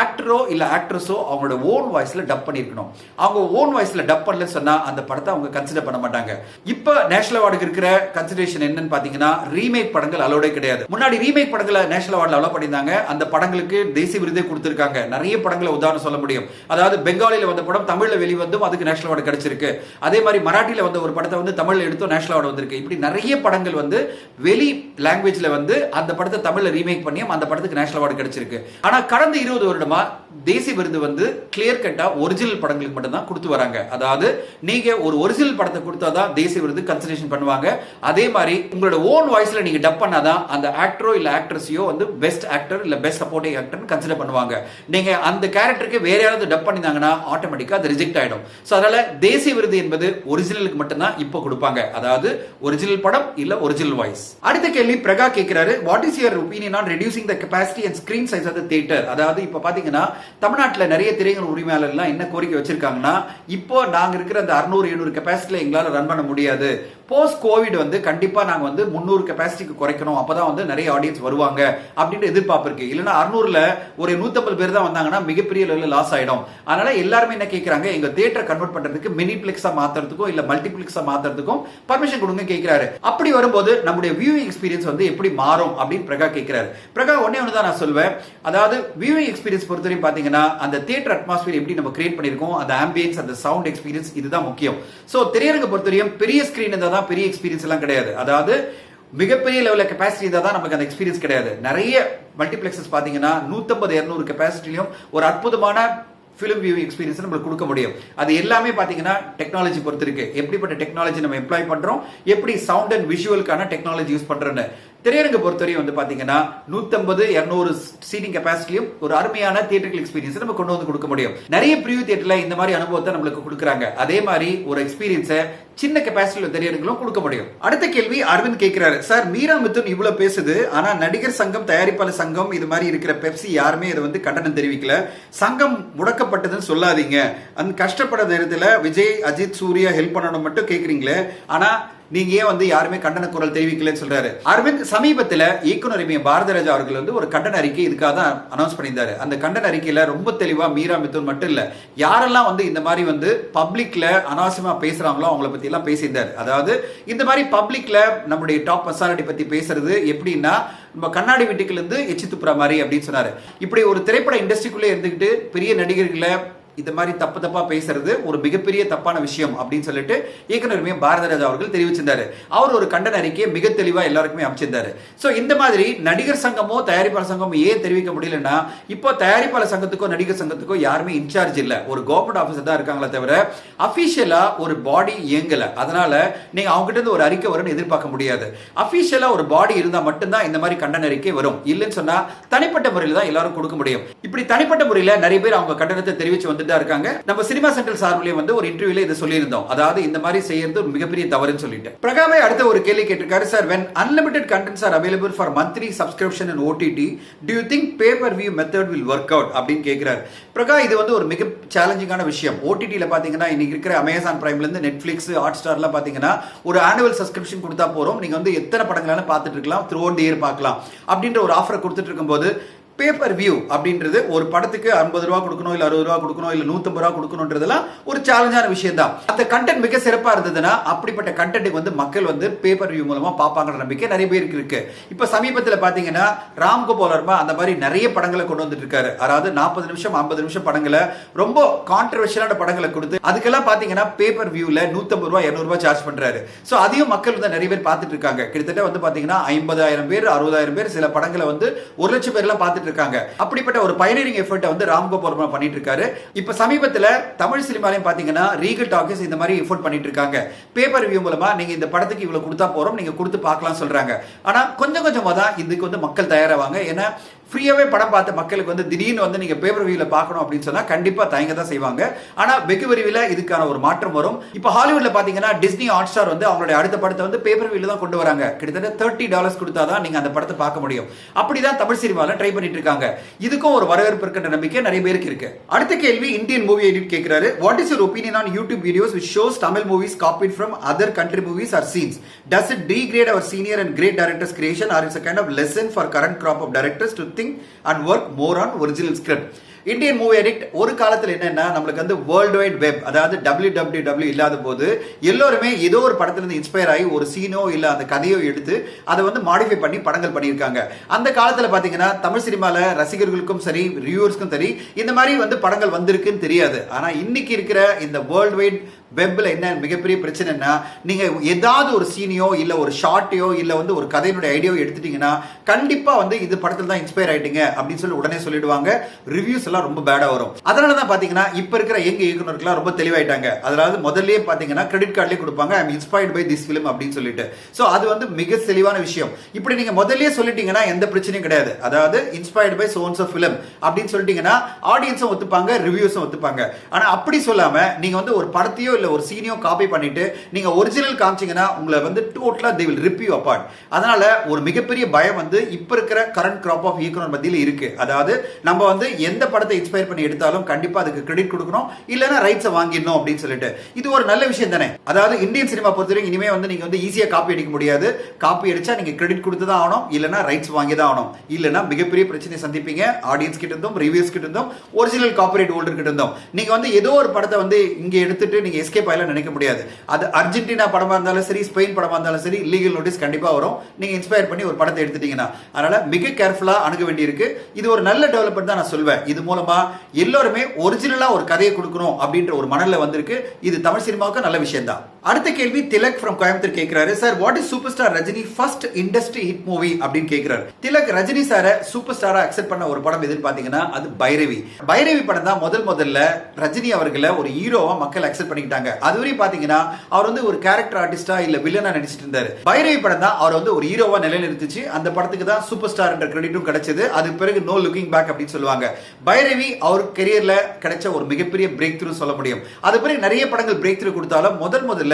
ஆக்டரோ இல்ல ஆக்ட்ரஸோ அவங்களோட ஓன் வாய்ஸ்ல டப் பண்ணிருக்கணும். அவங்க ஓன் வாய்ஸ்ல டப் பண்ணல சொன்னா அந்த படத்தை அவங்க கன்சிடர் பண்ண மாட்டாங்க. இப்ப நேஷனல் அவார்டுக்கு இருக்கிற கன்சிடரேஷன் என்னன்னு பாத்தீங்கன்னா ரீமேக் படங்கள் அலோடே கிடையாது. முன்னாடி ரீமேக் படங்களை நேஷனல் அவார்ட்ல அலோ பண்ணியிருந்தாங்க. அந்த படங்களுக்கு தேசிய விருதே கொடுத்திருக்காங்க. நிறைய படங்களை உதாரணம் சொல்ல முடியும். அதாவது பெங்காலில வந்த படம் தமிழ்ல வெளிவந்தும் அதுக்கு நேஷனல் அவார்டு கிடைச்சிருக்கு. அதே மாதிரி மராட்டியில வந்த ஒரு படத்தை வந்து தமிழ்ல எடுத்தோம் நேஷனல் அவார்டு வந்திருக்கு. இப்படி நிறைய படங்கள் வந்து வெளி லாங்குவேஜ்ல வந்து அந்த படத்தை தமிழ்ல ரீமேக் பண்ணியும் அந்த படத்துக்கு நேஷனல் அவார்டு கிடைச்சிருக்கு. ஆனா கடந்த 20 வருடமா தேசிய விருது வந்து கிளியர் கட்டா ஒரிஜினல் படங்களுக்கு மட்டும் தான் கொடுத்து வராங்க. அதாவது நீங்க ஒரு ஒரிஜினல் படத்தை கொடுத்தாதான் தேசிய விருது கன்சிடரேஷன் பண்ணுவாங்க. அதே மாதிரி உங்களோட ஓன் வாய்ஸ்ல நீங்க டப் பண்ணாதான் அந்த ஆக்டரோ இல்ல ஆக்ட்ரஸையோ வந்து பெஸ்ட் ஆக்டர் இல்ல பெஸ்ட் சப்போர்ட்டிங் ஆக்டர் கன்சிடர் பண்ணுவாங்க. நீங்க அந்த கேரக்டருக்கு வேற யாராவது டப் பண்ணிருந்தாங்கன்னா ஆட்டோமேட்டிக்கா அது ரிஜெக்ட் ஆயிடும். சோ அதனால தேசிய விருது என்பது ஒரிஜினலுக்கு மட்டும் தான் இப்போ கொடுப்பாங்க. அதாவது ஒரிஜினல் படம் இல்ல ஒரிஜினல் வாய்ஸ். அடுத்த கேள்வி பிரகா கேட்கிறாரு, what is your opinion on reducing the capacity and screen size of the theatre? அதாவது இப்ப பாத்தீங்கன்னா தமிழ்நாட்டுல நிறைய திரையரங்க உரிமையாளர்கள் என்ன கோரிக்கை வச்சிருக்காங்கன்னா, இப்போ நாங்க இருக்கிற அந்த 600-700 கெபாசிட்டில எங்களால ரன் பண்ண முடியாது. போஸ்ட் கோவிட் வந்து கண்டிப்பா நாங்க வந்து 300 கெபாசிட்டிக்கு குறைக்கணும், அப்பதான் வந்து நிறைய ஆடியன்ஸ் வருவாங்க அப்படின்ற எதிர்பார்ப்பு இருக்கு. இல்லைன்னா 600ல ஒரு 150 பேர் தான் வந்தாங்கன்னா மிகப்பெரிய லெவலில் லாஸ் ஆயிடும். அதனால எல்லாருமே என்ன கேட்கறாங்க, எங்க தியேட்டர் கன்வெர்ட் பண்றதுக்கு மினிப்ளெக்ஸா மாத்துறதுக்கும் இல்ல மல்டிப்ளெக்ஸா மாத்துறதுக்கும் பர்மிஷன் கொடுங்க கேட்கிறாரு. அப்படி வரும்போது நம்முடைய வியூவிங் எக்ஸ்பீரியன்ஸ் வந்து எப்படி மாறும் அப்படின்னு பிரகா கேட்கிறாரு. பிரகா ஒன்னே ஒன்று தான் நான் சொல்வேன், அதாவது வியூவிங் எக்ஸ்பீரியன்ஸ் பொறுத்தவரையும் பாத்தீங்கன்னா அந்த தியேட்டர் அட்மாஸ்பியர் எப்படி நம்ம கிரியேட் பண்ணிருக்கோம், அந்த ஆம்பியன்ஸ் அந்த சவுண்ட் எக்ஸ்பீரியன்ஸ் இதுதான் முக்கியம். சோ திரையரங்க பொறுத்தவரையும் பெரிய ஸ்கிரீன் இருந்தா பெரிய எக்ஸ்பீரியன்ஸ் எல்லாம் கிடையாது. அதாவது மிகப்பெரிய லெவலில் கெப்பாசிட்டி இருந்தால் தான் நமக்கு அந்த எக்ஸ்பீரியன்ஸ் கிடையாது. நிறைய மல்டிபிளெக்ஸஸ் பார்த்தீங்கன்னா 150-200 கெப்பாசிட்டிலையும் ஒரு அற்புதமான ஃபிலிம் வியூவிங் எக்ஸ்பீரியன்ஸ் நம்மளுக்கு கொடுக்க முடியும். அது எல்லாமே பார்த்தீங்கன்னா டெக்னாலஜி பொறுத்து இருக்கு. எப்படிப்பட்ட டெக்னாலஜி நம்ம எம்ப்ளாய் பண்றோம், எப்படி சவுண்ட் அண்ட் விஷுவலுக்கான டெக்னாலஜி யூஸ் பண்றோன்னு. திரையரங்க பொறுத்தவரையும் வந்து பாத்தீங்கன்னா 150-200 சீட்டிங் கெப்பாசிட்டியும் ஒரு அருமையான தியேட்டர்கள் எக்ஸ்பீரியன்ஸ் நம்ம கொண்டு வந்து கொடுக்க முடியும். நிறைய ப்ரீவியூ தியேட்டர்ல இந்த மாதிரி அனுபவத்தை நம்மளுக்கு கொடுக்குறாங்க. அதே மாதிரி ஒரு எக்ஸ்பீரியன்ஸை சின்ன கெப்பாசிட்டியில் திரையரங்களும் கொடுக்க முடியும். அடுத்த கேள்வி அரவிந்த் கேட்கிறாரு, சார் மீரா மிதுன் இவ்வளவு பேசுது, ஆனா நடிகர் சங்கம், தயாரிப்பாளர் சங்கம், இது மாதிரி இருக்கிற பெப்சி யாருமே இதை வந்து கண்டனம் தெரிவிக்கல. சங்கம் முடக்கப்பட்டதுன்னு சொல்லாதீங்க. அந்த கஷ்டப்பட நேரத்தில் விஜய், அஜித், சூர்யா ஹெல்ப் பண்ணணும் மட்டும் கேட்குறீங்களே, ஆனா நீங்க ஏன் வந்து யாருமே கண்டன குரல் தெரிவிக்கலன்னு சொல்றாரு அரவிந்த். சமீபத்தில் இயக்குனர் பாரதிராஜா அவர்கள் வந்து ஒரு கண்டன அறிக்கை இதுக்காக தான் அனௌன்ஸ் பண்ணியிருந்தாரு. அந்த கண்டன அறிக்கையில ரொம்ப தெளிவா மீரா மிதுன் மட்டும் இல்ல, யாரெல்லாம் வந்து இந்த மாதிரி வந்து பப்ளிக்ல அனாவசியமா பேசுறாங்களோ அவங்கள பத்தி எல்லாம் பேசியிருந்தாரு. அதாவது இந்த மாதிரி பப்ளிக்ல நம்முடைய டாப் பர்சனாலிட்டி பத்தி பேசுறது எப்படின்னா நம்ம கண்ணாடி வீட்டுக்குள்ள இருந்து எச்சி துப்புற மாதிரி அப்படின்னு சொன்னாரு. இப்படி ஒரு திரைப்பட இண்டஸ்ட்ரிக்குள்ளே இருந்துகிட்டு பெரிய நடிகர்களை இந்த மாதிரி தப்பா பேசுறது ஒரு மிகப்பெரிய தப்பான விஷயம் அப்படின்னு சொல்லிட்டு இயக்குனர் பாரதிராஜா அவர்கள் தெரிவிச்சிருந்தாரு. அவர் ஒரு கண்டன அறிக்கையை மிக தெளிவா எல்லாருக்குமே அமைச்சிருந்தாரு. சோ இந்த மாதிரி நடிகர் சங்கமோ தயாரிப்பாளர் சங்கமோ ஏன் தெரிவிக்க முடியலன்னா, இப்போ தயாரிப்பாளர் சங்கத்துக்கோ நடிகர் சங்கத்துக்கோ யாருமே இன்சார்ஜ் இல்ல, ஒரு கவர்மெண்ட் ஆபீசர் தான் இருக்காங்களே தவிர அபிஷியலா ஒரு பாடி இயங்கல. அதனால நீங்க அவங்க கிட்ட இருந்து ஒரு அறிக்கை வரும்னு எதிர்பார்க்க முடியாது. அபிஷியலா ஒரு பாடி இருந்தா மட்டும்தான் இந்த மாதிரி கண்டன அறிக்கை வரும். இல்லைன்னு சொன்னா தனிப்பட்ட முறையில் தான் எல்லாரும் கொடுக்க முடியும். இப்படி தனிப்பட்ட முறையில் நிறைய பேர் அவங்க கண்டனத்தை தெரிவிச்சு வந்து இருக்காங்க. நம்ம சினிமா சென்ட்ரல் சார்பிலே வந்து ஒரு இன்டர்வியூல இதை சொல்லியிருந்தோம். அதாவது இந்த மாதிரி செய்யறது ஒரு மிகப்பெரிய தவறுன்னு சொல்லிட்டு. பிரகாமே அடுத்த ஒரு கேள்வி கேட்டிருக்காரு, sir when unlimited contents are available for monthly subscription in OTT, do you think pay per view method will work out அப்படின்னு கேட்கிறாரு. பிரகா, இது வந்து ஒரு மிக சேலஞ்சிங்கான விஷயம். ஓடிடில பாத்தீங்கன்னா இன்னைக்கு இருக்கிற அமேசான் பிரைம்ல இருந்து நெட்ஃபிளிக்ஸ், ஹாட் ஸ்டார்ல பாத்தீங்கன்னா ஒரு ஆனுவல் சப்ஸ்கிரிப்ஷன் கொடுத்தா போறோம், நீங்க வந்து எத்தனை படங்களாலும் பார்த்துட்டு இருக்கலாம், த்ரூ அவுட் இயர் பார்க்கலாம் அப்படின்ற ஒரு ஆஃபரை கொடுத்துட்டு இருக்கும்போது பேப்பர் வியூ அப்படின்றது ஒரு படத்துக்கு 50 ரூபா கொடுக்கணும், இல்ல 60 ரூபா கொடுக்கணும், இல்ல 150 ரூபா கொடுக்கணும்ன்றதெல்லாம் ஒரு சேலஞ்சான விஷயம் தான். அந்த கண்டென்ட் மிக சிறப்பா இருந்ததுன்னா அப்படிப்பட்ட கண்டென்ட்டுக்கு வந்து மக்கள் வந்து பேப்பர் வியூ மூலமா பார்ப்பாங்கிற நம்பிக்கை நிறைய பேருக்கு இருக்கு. இப்ப சமீபத்தில் பாத்தீங்கன்னா ராம்கோபால் வர்மா அந்த மாதிரி நிறைய படங்களை கொண்டு வந்துட்டு இருக்காரு. அதாவது 40 நிமிஷம் 50 நிமிஷம் படங்களை, ரொம்ப கான்ட்ரவர்ஷியலான படங்களை கொடுத்து அதுக்கெல்லாம் பாத்தீங்கன்னா பேப்பர் வியூல 150 ரூபா 200 ரூபாய் சார்ஜ் பண்றாரு. சோ அதையும் மக்கள் வந்து நிறைய பேர் பார்த்துட்டு இருக்காங்க. கிட்டத்தட்ட வந்து பாத்தீங்கன்னா 50,000 பேர் 60,000 பேர் சில படங்களை வந்து 1 லட்சம் பேர் எல்லாம் பார்த்துட்டு இருக்காங்க. அப்படிப்பட்ட ஒரு பைனியரிங் எஃபர்ட் வந்து ராம்கோபால் வர்மா பண்ணிட்டு இருக்காரு. இப்ப சமீபத்துல தமிழ் சினிமாலையும் பாத்தீங்கன்னா ரீகல் டாக்கீஸ் இந்த மாதிரி எஃபர்ட் பண்ணிட்டு இருக்காங்க. பேப்பர் வியூ மூலமா நீங்க இந்த படத்துக்கு இவ்வளவு கொடுத்தா போறோம், நீங்க கொடுத்து பார்க்கலாம் சொல்றாங்க. ஆனா கொஞ்சம் கொஞ்சமா தான் இதுக்கு வந்து மக்கள் தயாராவாங்க. ஏன்னா ஃப்ரீயாவே படம் பார்த்த மக்களுக்கு வந்து திடீர்னு வந்து நீங்க பேப்பர் வியூல பார்க்கணும் அப்படின்னு சொன்னா கண்டிப்பா தயங்க தான் செய்வாங்க. ஆனா வெகு விரைவில் இதுக்கான ஒரு மாற்றம் வரும். இப்ப ஹாலிவுட்ல பாத்தீங்கன்னா டிஸ்னி ஹாட் ஸ்டார் வந்து அவங்களுடைய அடுத்த படத்தை வந்து பேப்பர் வியூல தான் கொண்டு வராங்க. கிட்டத்தட்ட $30 கொடுத்தாதான் நீங்க அந்த படத்தை பார்க்க முடியும். அப்படிதான் தமிழ் சினிமால ட்ரை பண்ணிட்டு இருக்காங்க. இதுக்கும் ஒரு வரவேற்பு இருக்கின்ற நம்பிக்கை நிறைய பேருக்கு இருக்கு. அடுத்த கேள்வி இந்தியன் மூவி எடிட் கேட்கிறாரு. What is your opinion on YouTube videos which shows Tamil movies copied from other country movies or scenes? Does it degrade our senior and great directors creation, or it's a kind of lesson for current crop of directors to think and work more on original script? Indian movie edit ஒரு காலத்தில் என்னன்னா நம்மளுக்கு வந்து world wide web, அதாவது www இல்லாத போது எல்லோருமே ஏதோ ஒரு படத்துல இருந்து இன்ஸ்பயர் ஆகி ஒரு சீனோ இல்ல அந்த கதையோ எடுத்து அதை வந்து மாடிஃபை பண்ணி படங்கள் பண்ணியிருக்காங்க. அந்த காலத்துல பாத்தீங்கன்னா தமிழ் சினிமால ரசிகர்களுக்கும் சரி ரிவ்யூவர்ஸ்க்கும் சரி இந்த மாதிரி வந்து படங்கள் வந்திருக்குன்னு தெரியாது. ஆனா இன்னைக்கு இருக்கிற இந்த வேர்ல்டு வைட் வெப்ல என்ன மிகப்பெரிய பிரச்சனைனா, நீங்க ஏதாவது ஒரு சீனியோ இல்ல ஒரு ஷார்ட்டையோ இல்ல வந்து ஒரு கதையினுடைய ஐடியாவோ எடுத்துட்டீங்கன்னா கண்டிப்பா வந்து இது படத்துல தான் இன்ஸ்பயர் ஆயிட்டீங்க அப்படின்னு சொல்லி உடனே சொல்லிடுவாங்க. ரிவ்யூஸ் எல்லாம் ரொம்ப பேடா வரும். அதனாலதான் பாத்தீங்கன்னா இப்ப இருக்கிற எங்க இயக்குனர்கள்லாம் ரொம்ப தெளிவாயிட்டாங்க. அதாவது முதல்லயே பாத்தீங்கன்னா கிரெடிட் கார்ட்லயே கொடுப்பாங்க, ஐ அம் இன்ஸ்பயர்ட் பை திஸ் ஃபிலிம் அப்படின்னு சொல்லிட்டு. சோ அது வந்து மிக தெளிவான விஷயம். இப்படி நீங்க முதல்லயே சொல்லிட்டீங்கன்னா எந்த பிரச்சனையும் கிடையாது. அதாவது inspired by sons of film அப்படின்னு சொல்லிட்டீங்கன்னா ஆடியன்ஸும் ஒத்துப்பாங்க, ரிவ்யூஸும் ஒத்துப்பாங்க. ஆனா அப்படி சொல்லாம நீங்க வந்து ஒரு படத்தையோ இல்ல ஒரு சீனியோ காப்பி பண்ணிட்டு நீங்க ஒரிஜினல் காமிச்சீங்கன்னா உங்களை வந்து டோட்டலா they will rip you apart. அதனால ஒரு மிகப்பெரிய பயம் வந்து இப்ப இருக்கிற கரண்ட் கிராப் ஆஃப் இயக்குனர் மத்தியில இருக்கு. அதாவது நம்ம வந்து எந்த படத்தை இன்ஸ்பயர் பண்ணி எடுத்தாலும் கண்டிப்பா அதுக்கு கிரெடிட் கொடுக்கணும், இல்லனா ரைட்ஸ் வாங்கிடணும் அப்படின்னு சொல்லிட்டு. இது ஒரு நல்ல விஷயம் தானே. அதாவது இந்தியன் சினிமா பொறுத்தவரைக்கும் இனிமே வந்து நீங்க வந்து ஈஸியா காப்பி அடிக்க முடியாது. காப்பி அடிச்சா நீங்க கிரெடிட் கொடுத்து தான் ஆகணும், இல்லனா ரைட்ஸ் வாங்கி தான் ஆகணும். இல்லனா மிகப்பெரிய பிரச்சனை சந்திப்பீங்க. ஆடியன்ஸ் கிட்ட இருந்தும் ரிவ்யூஸ் கிட்ட இருந்தும் ஒரிஜினல் காப்பிரைட் ஹோல்டர் கிட்ட இருந்தும். நீங்க வந்து ஏதோ ஒரு படத்தை வந்து இங்க எடுத்துட்டு நீங்க எஸ்கேப் ஆயிலாம் நினைக்க முடியாது. அது அர்ஜென்டினா படமா இருந்தாலும் சரி, ஸ்பெயின் படமா இருந்தாலும் சரி, லீகல் நோட்டீஸ் கண்டிப்பா வரும் நீங்க இன்ஸ்பயர் பண்ணி ஒரு படத்தை எடுத்துட்டீங்கன்னா. அதனால மிக கேர்ஃபுல்லா அணுக வேண்டியிருக்கு. இது ஒரு நல்ல டெவலப்மெண்ட் தான் நான் சொல்வேன். இது மூலமா எல்லாருமே ஒரிஜினலா ஒரு கதையை கொடுக்கணும் அப்படின்ற ஒரு மனநிலை வந்திருக்கு. இது தமிழ் சினிமாவுக்கு நல்ல விஷயம் தான். அடுத்த கேள்வி திலக் ஃப்ரம் கோயம்புத்தூர் கேட்கிறாரு, sir what is super star Rajini first industry hit movie அப்படின்னு கேட்கிறாரு. திலக் ரஜினி சாரை சூப்பர் ஸ்டாரா அக்செப்ட் பண்ண ஒரு படம் எதுன்னு பாத்தீங்கன்னா அது பைரவி. பைரவி படம் தான் முதல்ல ரஜினி அவர்களை ஒரு ஹீரோவா மக்கள் அக்செப்ட் பண்ணிக்கிட்டாங்க. அதுவரையும் பாத்தீங்கன்னா அவர் வந்து ஒரு கேரக்டர் ஆர்டிஸ்டா இல்ல வில்லனா நடிச்சிட்டு இருந்தாரு. பைரவி படம் தான் அவர் வந்து ஒரு ஹீரோவா நிலைநிறுத்துச்சு. அந்த படத்துக்கு தான் சூப்பர் ஸ்டார் என்ற கிரெடிட்டும் கிடைச்சது. அதுக்கு பிறகு நோ லுக்கிங் பேக் அப்படின்னு சொல்லுவாங்க. பைரவி அவர் கெரியர்ல கிடைச்ச ஒரு மிகப்பெரிய பிரேக் த்ரூ சொல்ல முடியும். அது பிறகு நிறைய படங்கள் பிரேக் த்ரூ கொடுத்தாலும் முதல்ல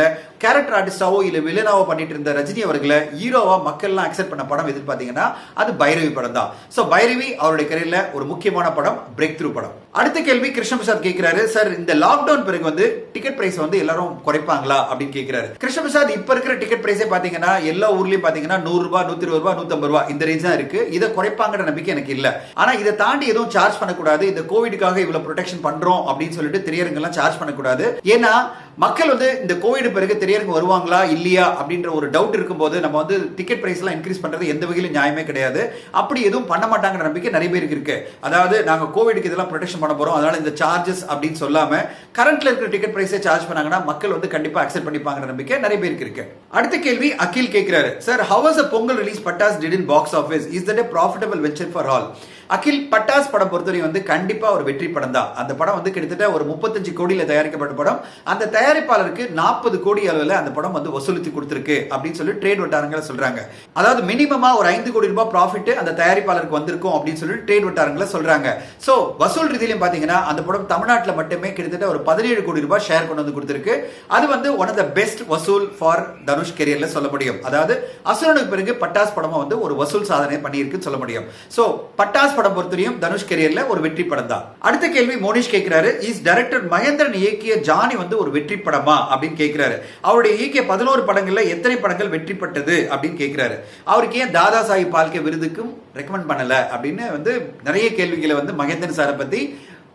கேரக்டர் ஆர்டிஸ்டாவோ இல்ல வில்லனாவோ பண்ணிட்டு இருந்த ரஜினி அவர்களை ஹீரோவா மக்கள்லாம் அக்செப்ட் பண்ண படம் எது பாத்தீங்கன்னா அது பைரவி படம் தான். சோ பைரவி அவருடைய கரியர்ல ஒரு முக்கியமான படம், பிரேக் த்ரூ படம். அடுத்த கேள்வி கிருஷ்ண பிரசாத் கேட்கிறாரு, சார் இந்த லாக்டவுன் பிறகு வந்து டிக்கெட் பிரைஸ் வந்து எல்லாரும் குறைப்பாங்களா அப்படின்னு கேட்கிறாரு. கிருஷ்ண பிரசாத் இப்ப இருக்கிற டிக்கெட் பிரைஸே பாத்தீங்கன்னா எல்லா ஊர்லயும் பாத்தீங்கன்னா 100 ரூபாய், 120 ரூபாய், 150 ரூபாய் இந்த ரேஞ்ச் தான் இருக்கு. இதை குறைப்பாங்கிற நம்பிக்கை எனக்கு இல்ல. ஆனா இதை தாண்டி எதுவும் சார்ஜ் பண்ணக்கூடாது. இந்த கோவிடுக்காக இவ்வளவு ப்ரொடெக்ஷன் பண்றோம் அப்படின்னு சொல்லிட்டு திரையரங்கெல்லாம் சார்ஜ் பண்ணக்கூடாது. ஏன்னா மக்கள் வந்து இந்த கோவிட் பிறகு திரையரங்கு வருவாங்களா இல்லையா அப்படின்ற ஒரு டவுட் இருக்கும்போது நம்ம வந்து டிக்கெட் பிரைஸ் எல்லாம் இன்க்ரீஸ் பண்றது எந்த வகையிலும் நியாயமே கிடையாது. அப்படி எதுவும் பண்ண மாட்டாங்கிற நம்பிக்கை நிறைய பேருக்கு இருக்கு. அதாவது நாங்க கோவிடுக்கு இதெல்லாம் ப்ரொடெக்ஷன் பண்ண போறோம், அதனால இந்த சார்ஜஸ் அப்படின்னு சொல்லாம கரண்ட்ல இருக்கிற டிக்கெட் பிரைஸே சார்ஜ் பண்ணாங்கன்னா மக்கள் வந்து கண்டிப்பா அக்செப்ட் பண்ணிப்பாங்கிற நம்பிக்கை நிறைய பேருக்கு இருக்கு. அடுத்த கேள்வி அகில் கேட்கிறாரு, sir how was a Pongal release Pattas did in box office, is that a profitable venture for all? Akhil, Pattas படம் பொறுத்தவரை வந்து கண்டிப்பா ஒரு வெற்றி படம் தான். அந்த படம் வந்து கிட்டத்தட்ட ஒரு 35 கோடியில தயாரிக்கப்பட்ட படம். அந்த தயாரிப்பாளருக்கு 40 கோடி அளவில் அந்த படம் வந்து வசூலித்து கொடுத்திருக்கு அப்படின்னு சொல்லி ட்ரேட் வட்டாரங்களை சொல்றாங்க. அதாவது மினிமமா ஒரு 5 கோடி ரூபாய் ப்ராஃபிட் அந்த தயாரிப்பாளருக்கு வந்திருக்கும் அப்படின்னு சொல்லி ட்ரேட் வட்டாரங்களை சொல்றாங்க. சோ வசூல் ரீதியிலும் பாத்தீங்கன்னா அந்த படம் தமிழ்நாட்டில் மட்டுமே கிட்டத்தட்ட ஒரு 17 கோடி ரூபாய் ஷேர் கொண்டு வந்து கொடுத்திருக்கு. அது வந்து ஒன் ஆஃப் த பெஸ்ட் வசூல் ஃபார் தனுஷ் கெரியர்ல சொல்ல முடியும். அதாவது அசுரனுக்கு பிறகு பட்டாஸ் படமா வந்து ஒரு வசூல் சாதனை பண்ணியிருக்குன்னு சொல்ல முடியும். சோ பட்டாஸ் படம் பொறுத்தவரையும் தனுஷ் கெரியர்ல ஒரு வெற்றி படம் தான். அடுத்த கேள்வி மோனிஷ் கேட்கிறாரு, இஸ் டைரக்டர் மகேந்திரன் இயக்கிய ஜானி வந்து ஒரு வெற்றி படமா அப்படின்னு கேட்கிறாரு. அவருடைய இயக்கிய 11 படங்கள்ல எத்தனை படங்கள் வெற்றி பெற்றது அப்படின்னு கேட்கிறாரு. அவருக்கு ஏன் தாதா சாஹிப் பால்கே விருதுக்கும் ரெக்கமெண்ட் பண்ணல அப்படின்னு வந்து நிறைய கேள்விகளை வந்து மகேந்திரன் சாரை பத்தி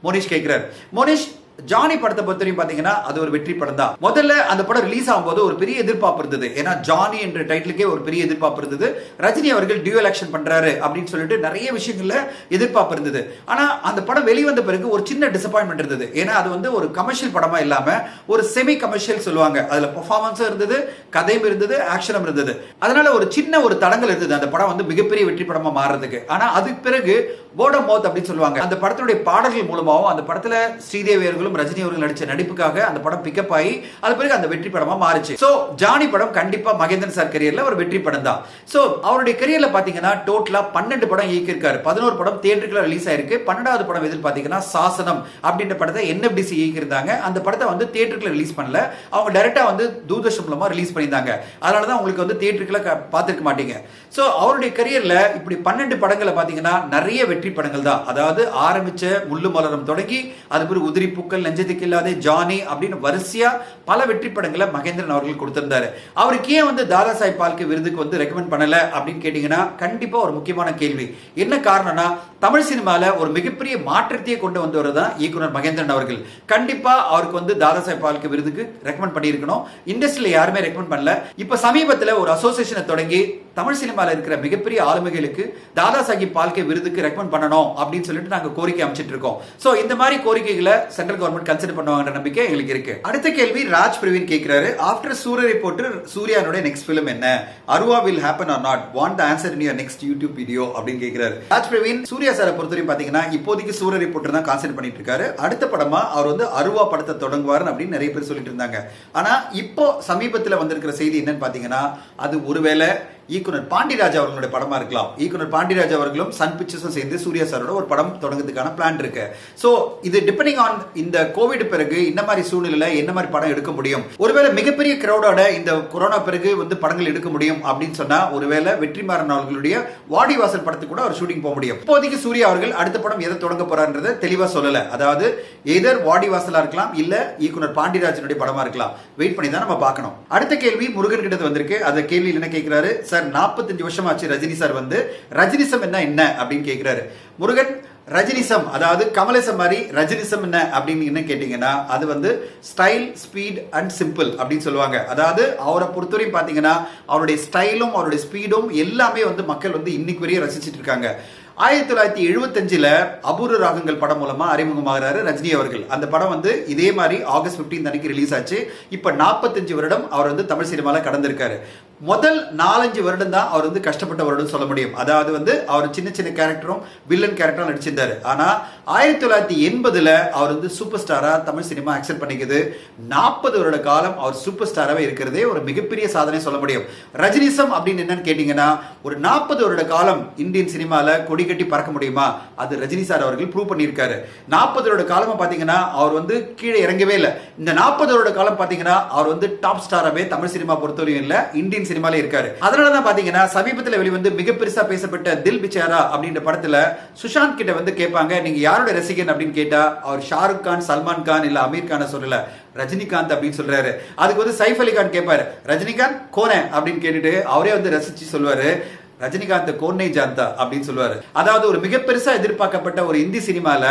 மோனிஷ் கேட்கிறார். மோனிஷ், ஜானி படத்தை பொறுத்தவரையும் பாத்தீங்கன்னா அது ஒரு வெற்றி படம் தான். முதல்ல அந்த படம் ரிலீஸ் ஆகும்போது ஒரு பெரிய எதிர்பார்ப்பு இருந்தது. ஏன்னா ஜானி என்ற டைட்டிலுக்கே ஒரு பெரிய எதிர்பார்ப்பு இருந்தது. ரஜினி அவர்கள் டியூவல் ஆக்ஷன் பண்றாரு அப்படின்னு சொல்லிட்டு நிறைய விஷயங்கள்ல எதிர்பார்ப்பு இருந்தது. ஆனா அந்த படம் வெளிவந்த பிறகு ஒரு சின்ன டிசப்பாயின்மெண்ட் இருந்தது. ஏன்னா அது வந்து ஒரு கமர்ஷியல் படமா இல்லாம ஒரு செமி கமர்ஷியல் சொல்லுவாங்க. அதுல பெர்ஃபார்மன்ஸும் இருந்தது, கதையும் இருந்தது, ஆக்ஷனும் இருந்தது. அதனால ஒரு சின்ன ஒரு தடங்கள் இருந்தது அந்த படம் வந்து மிகப்பெரிய வெற்றி படமா மாறுறதுக்கு. ஆனா அதுக்கு பிறகு வேர்ட் ஆஃப் மவுத் அப்படின்னு சொல்லுவாங்க. அந்த படத்துடைய பாடல்கள் மூலமாகவும் அந்த படத்துல ஸ்ரீதேவி அவர்களும் ரஜினி அவர்கள் நடிச்ச நடிப்புக்காக அந்த படம் பிக்கப் ஆகி அது பிறகு அந்த வெற்றி படமா மாறிச்சு. சோ ஜானி படம் கண்டிப்பா மகேந்திரன் சார் கரியர்ல ஒரு வெற்றி படம் தான். சோ அவருடைய கரியர்ல பாத்தீங்கன்னா டோட்டலா 12 படம் இயக்கியிருக்காரு. 11 படம் தியேட்டருக்குள்ள ரிலீஸ் ஆயிருக்கு. 12வது படம் எதிர் பாத்தீங்கன்னா சாசனம் அப்படின்ற படத்தை NFDC இயக்கியிருந்தாங்க. அந்த படத்தை வந்து தியேட்டருக்குள்ள ரிலீஸ் பண்ணல, அவங்க டைரக்டா வந்து தூர்தர்ஷன் மூலமா ரிலீஸ் பண்ணியிருந்தாங்க. அதனாலதான் உங்களுக்கு வந்து தியேட்டருக்குள்ள பார்த்திருக்க மாட்டீங்க. சோ அவருடைய கரியர்ல இப்படி 12 படங்களை பாத்தீங்கன்னா நிறைய வெற்றி படங்கள் தான். அதாவது ஆரம்பிச்ச முள்ளு மலரும் தொடங்கி அது பிறகு உதிரி பூக்கள், நெஞ்சத்துக்கு இல்லாதே, ஜானி அப்படின்னு வரிசையா பல வெற்றி படங்களை மகேந்திரன் அவர்கள் கொடுத்திருந்தாரு. அவருக்கு ஏன் வந்து தாதா சாஹிப் பால்கே விருதுக்கு வந்து ரெக்கமெண்ட் பண்ணல அப்படின்னு கேட்டீங்கன்னா கண்டிப்பா ஒரு முக்கியமான கேள்வி. என்ன காரணம்னா தமிழ் சினிமால ஒரு மிகப்பெரிய மாற்றத்தையே கொண்டு வந்தவர் தான் இயக்குனர் மகேந்திரன் அவர்கள். கண்டிப்பா அவருக்கு வந்து தாதா சாஹிப் பால்கே விருதுக்கு ரெக்கமெண்ட் பண்ணியிருக்கணும். இண்டஸ்ட்ரியில யாருமே ரெக்கமெண்ட் பண்ணல. இப்ப சமீபத்தில் ஒரு அசோசியேஷனை தொடங்கி தமிழ் சினிமால இருக்கிற மிகப்பெரிய ஆளுமைகளுக்கு தாதா சாஹிப் பால்கே விருதுக்கு ரெக்கமெண்ட் பண்ணணும் அப்படின்னு சொல்லிட்டு நாங்க கோரிக்கை அமைச்சிட்டு இருக்கோம். சோ இந்த மாதிரி கோரிக்கைகளை சென்ட்ரல் கவர்மெண்ட் கன்சிடர் பண்ணுவாங்கன்ற நம்பிக்கை எங்களுக்கு இருக்கு. அடுத்த கேள்வி ராஜ் பிரவீன் கேட்கிறாரு, ஆஃப்டர் சூரிய ரிப்போர்ட்டர் சூர்யானுடைய நெக்ஸ்ட் ஃபிலிம் என்ன? Aruvaa will happen or not? Want the answer in your next YouTube video அப்படின்னு கேட்கிறாரு. ராஜ் பிரவீன், சூர்யா சாரை பொறுத்தவரையும் பாத்தீங்கன்னா இப்போதைக்கு சூரிய ரிப்போர்ட்டர் தான் கான்சென்ட்ரேட் பண்ணிட்டு இருக்காரு. அடுத்த படமா அவர் வந்து அருவா படத்தை தொடங்குவார் அப்படின்னு நிறைய பேர் சொல்லிட்டு இருந்தாங்க. ஆனா இப்போ சமீபத்தில் வந்திருக்கிற செய்தி என்னன்னு பாத்தீங்கன்னா அது ஒருவேளை இயக்குனர் பாண்டிராஜ் அவர்களுடைய படமா இருக்கலாம். இயக்குனர் பாண்டிராஜ் அவர்களும் சன் பிக்சர்ஸும் சேர்ந்து சூர்யா சாரோட ஒரு படம் தொடங்குறதுக்கான பிளான் இருக்கு. சோ இது டிபெண்டிங் ஆன் இந்த கோவிட் பிறகு இந்த மாதிரி சூழ்நிலையில என்ன மாதிரி படம் எடுக்க முடியும். ஒருவேளை மிகப்பெரிய கிரௌடோட இந்த கொரோனா பிறகு வந்து படங்கள் எடுக்க முடியும் அப்படின்னு சொன்னா ஒருவேளை வெற்றிமாறன் அவர்களுடைய வாடிவாசல் படத்துக்கு கூட ஒரு ஷூட்டிங் போக முடியும். இப்போதைக்கு சூர்யா அவர்கள் அடுத்த படம் எதை தொடங்க போறான்றதை தெளிவா சொல்லல. அதாவது எதர் வாடிவாசலா இருக்கலாம் இல்ல இயக்குனர் பாண்டிராஜனுடைய படமா இருக்கலாம். வெயிட் பண்ணி தான் நம்ம பார்க்கணும். அடுத்த கேள்வி முருகன் கிட்ட வந்திருக்கு. அந்த கேள்வியில் என்ன கேட்கிறாரு, சார் 45 வருஷம் ஆச்சு ரஜினி சார் வந்து ரஜினிசம் என்ன அப்படின்னு கேட்கிறாரு. முருகன், ரஜினிசம், அதாவது கமலிசம் மாதிரி ரஜினிசம் என்ன அப்படின்னு என்ன கேட்டீங்கன்னா, அது வந்து ஸ்டைல், ஸ்பீட் அண்ட் சிம்பிள் அப்படின்னு சொல்லுவாங்க. அதாவது அவரை பொறுத்தவரையும் பாத்தீங்கன்னா அவருடைய ஸ்டைலும் அவருடைய ஸ்பீடும் எல்லாமே வந்து மக்கள் வந்து இன்னைக்கு வரையும் ரசிச்சிட்டு இருக்காங்க. 1975 அபூர்வ ராகங்கள் படம் மூலமா அறிமுகமாகிறாரு ரஜினி அவர்கள். அந்த படம் வந்து இதே மாதிரி ஆகஸ்ட் 15 அன்னைக்கு ரிலீஸ் ஆச்சு. இப்ப 45 வருடம் அவர் வந்து தமிழ் சினிமால கடந்திருக்காரு. முதல் 4-5 வருடம் தான் அவர் வந்து கஷ்டப்பட்ட வருடம் சொல்ல முடியும். அதாவது வந்து அவர் சின்ன சின்ன கேரக்டரும் வில்லன் கேரக்டரும் நடிச்சிருந்தாரு. ஆனா 1980 அவர் வந்து சூப்பர் ஸ்டாரா தமிழ் சினிமா அக்செப்ட் பண்ணிக்குது. 40 வருட காலம் அவர் சூப்பர் ஸ்டாராவே இருக்கிறதே ஒரு மிகப்பெரிய சாதனை சொல்ல முடியும். ரஜினிசம் அப்படின்னு என்னன்னு கேட்டீங்கன்னா, ஒரு 40 வருட காலம் இந்தியன் சினிமால கொடி கட்டி பறக்க முடியுமா? அது ரஜினி சார் அவர்கள் ப்ரூவ் பண்ணியிருக்காரு. 40 வருட காலமா பாத்தீங்கன்னா அவர் வந்து கீழே இறங்கவே இல்லை. இந்த 40 வருட காலம் பாத்தீங்கன்னா அவர் வந்து டாப் ஸ்டாராவே தமிழ் சினிமா பொறுத்தவரையும் இல்ல, இந்தியன் சினிமால இருக்காரு. அதனாலதான் பாத்தீங்கன்னா சமீபத்தில் வெளிவந்து மிக பெருசா பேசப்பட்ட தில் பிச்சாரா அப்படின்ற படத்துல சுஷாந்த் கிட்ட வந்து கேட்பாங்க, நீங்க யாரோட ரசிகன் அப்படின்னு கேட்டா அவர் ஷாருக் கான், சல்மான் கான் இல்ல அமீர் கான சொல்லல, ரஜினிகாந்த் அப்படின்னு சொல்றாரு. அதுக்கு வந்து சைஃப் அலி கான் கேட்பாரு, ரஜினிகாந்த் கோனே அப்படின்னு கேட்டுட்டு அவரே வந்து ரசிச்சு சொல்வாரு, ரஜினிகாந்த் கோன்னை ஜாந்தா அப்படின்னு சொல்லுவாரு. அதாவது ஒரு மிக பெருசா எதிர்பார்க்கப்பட்ட ஒரு இந்தி சினிமால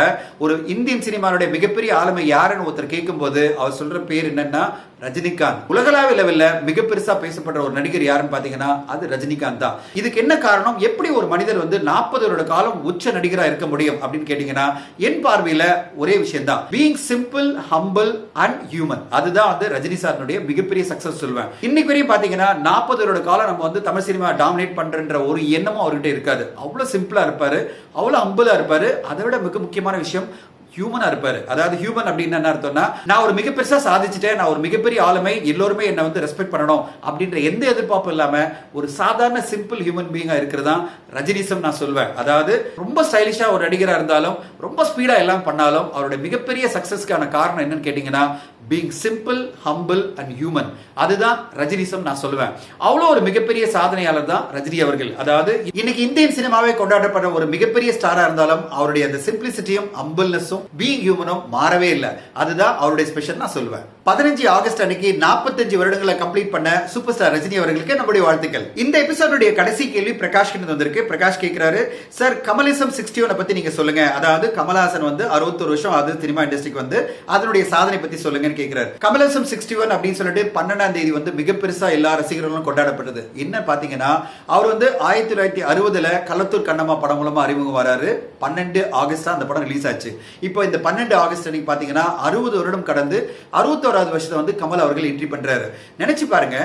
ஒரு இந்தியன் சினிமாவுடைய மிகப்பெரிய ஆளுமை யாருன்னு ஒருத்தர் கேட்கும் போது அவர் சொல்ற பேர் என்னன்னா ரஜினிகாந்த். உலகளாவிய லெவல்ல மிக பெருசா பேசப்படுற ஒரு நடிகர் யாருன்னு பாத்தீங்கன்னா அது ரஜினிகாந்த் தான். இதுக்கு என்ன காரணம்? எப்படி ஒரு மனிதர் வந்து 40 வருட காலம் உச்ச நடிகரா இருக்க முடியும் அப்படின்னு கேட்டீங்கன்னா, என் பார்வையில ஒரே விஷயம் தான், being simple, humble and human. அதுதான் வந்து ரஜினி சாருடைய மிகப்பெரிய சக்சஸ் சொல்லுவேன். இன்னைக்கு வரையும் பாத்தீங்கன்னா 40 வருட காலம் நம்ம வந்து தமிழ் சினிமா டாமினேட் பண்ற ஒரு எண்ணமும் அவர்கிட்ட இருக்காது. அவ்வளவு சிம்பிளா இருப்பாரு, அவ்வளவு ஹம்பிளா இருப்பாரு. அதை விட மிக முக்கியமான விஷயம் ஹியூமனா இருப்பாரு. அதாவது ஹியூமன் அப்படின்னு என்ன அர்த்தம்னா, நான் ஒரு மிக பெருசா சாதிச்சுட்டேன், நான் ஒரு மிகப்பெரிய ஆளுமை, எல்லோருமே என்ன வந்து ரெஸ்பெக்ட் பண்ணணும் அப்படின்ற எந்த எதிர்பார்ப்பும் இல்லாம ஒரு சாதாரண சிம்பிள் ஹியூமன் பீயிங்கா இருக்கிறதா ரஜினிசம் நான் சொல்வேன். அதாவது ரொம்ப ஸ்டைலிஷா ஒரு நடிகரா இருந்தாலும் ரொம்ப ஸ்பீடா எல்லாம் பண்ணாலும் அவருடைய மிகப்பெரிய சக்சஸ்க்கான காரணம் என்னன்னு கேட்டீங்கன்னா, being simple, humble and human. அதுதான் ரஜினிசம் நான் சொல்லுவேன். அவ்வளோ ஒரு மிகப்பெரிய சாதனையாளர் தான் ரஜினி அவர்கள். அதாவது இன்னைக்கு இந்தியன் சினிமாவை கொண்டாடப்படுற ஒரு மிகப்பெரிய ஸ்டாரா இருந்தாலும் அவருடைய அந்த சிம்பிளிசிட்டியும் ஹம்பிள்னஸும் பீயிங் ஹியூமனும் மாறவே இல்லை. அதுதான் அவருடைய ஸ்பெஷல் நான் சொல்லுவேன். 15 ஆகஸ்ட் அன்னைக்கு 45 வருடங்களை கம்ப்ளீட் பண்ண சூப்பர் ஸ்டார் ரஜினி அவர்களுக்கு நம்முடைய வாழ்த்துக்கள். இந்த எபிசோடுடைய கடைசி கேள்வி பிரகாஷ் கிட்ட வந்திருக்கு. பிரகாஷ் கேட்கிறாரு, சார் கமலிசம் 61 பத்தி நீங்க சொல்லுங்க. அதாவது கமலஹாசன் வந்து 61 வருஷம் அது சினிமா இண்டஸ்ட்ரிக்கு வந்து அதனுடைய சாதனை பத்தி சொல்லுங்க கேட்கிறார். கமலிசம் 61 அப்படின்னு சொல்லிட்டு 12ஆம் தேதி வந்து மிக பெருசா எல்லா ரசிகர்களும் கொண்டாடப்பட்டது. என்ன பாத்தீங்கன்னா, அவர் வந்து 1960 கள்ளத்தூர் கண்ணம்மா படம் மூலமா அறிமுகம் வராரு. 12 ஆகஸ்ட் அந்த படம் ரிலீஸ் ஆச்சு. இப்போ இந்த 12 ஆகஸ்ட் அன்னைக்கு பாத்தீங்கன்னா 60 வருடம் கடந்து 61வது வருஷத்தை வந்து கமல் அவர்கள் என்ட்ரி பண்றாரு. நினைச்சு பாருங்க,